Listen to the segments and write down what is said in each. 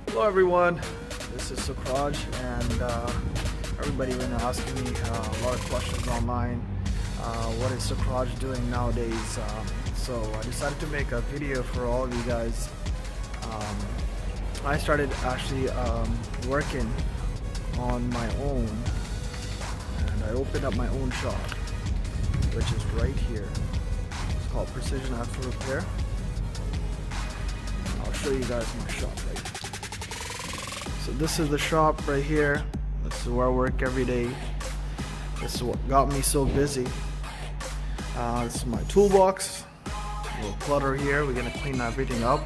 Hello everyone, this is Sukraj, and everybody been asking me a lot of questions online. What is Sukraj doing nowadays? So I decided to make a video for all of you guys. I started actually working on my own, and I opened up my own shop, which is right here. It's called Precision Axle Repair. I'll show you guys my shop right here. So this is the shop right here. This is where I work every day. This is what got me so busy. This is my toolbox. A little clutter here. We're gonna clean everything up.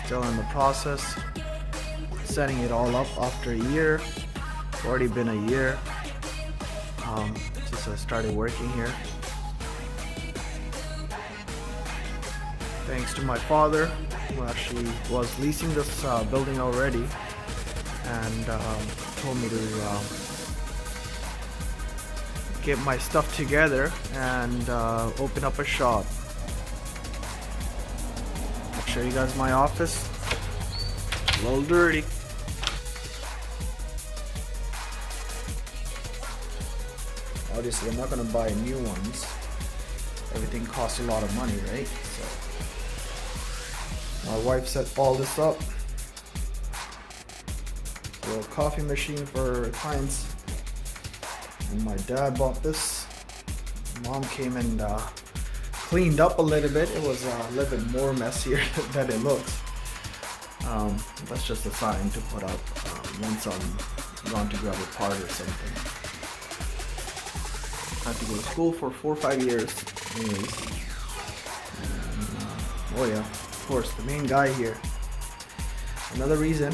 Still in the process. Setting it all up after a year. It's already been a year since I started working here. Thanks to my father, who actually was leasing this building already, and told me to get my stuff together and open up a shop. I'll show you guys my office. A little dirty. Obviously, I'm not gonna buy new ones. Everything costs a lot of money, right? So my wife set all this up. A little coffee machine for clients. And my dad bought this. Mom came and cleaned up a little bit. It was a little bit more messier than it looks. That's just a sign to put up once I'm going to grab a part or something. I have to go to school for 4 or 5 years. Anyways. And, oh yeah, of course, the main guy here. Another reason.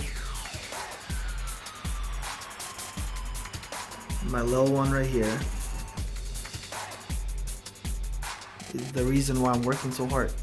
My little one right here is the reason why I'm working so hard.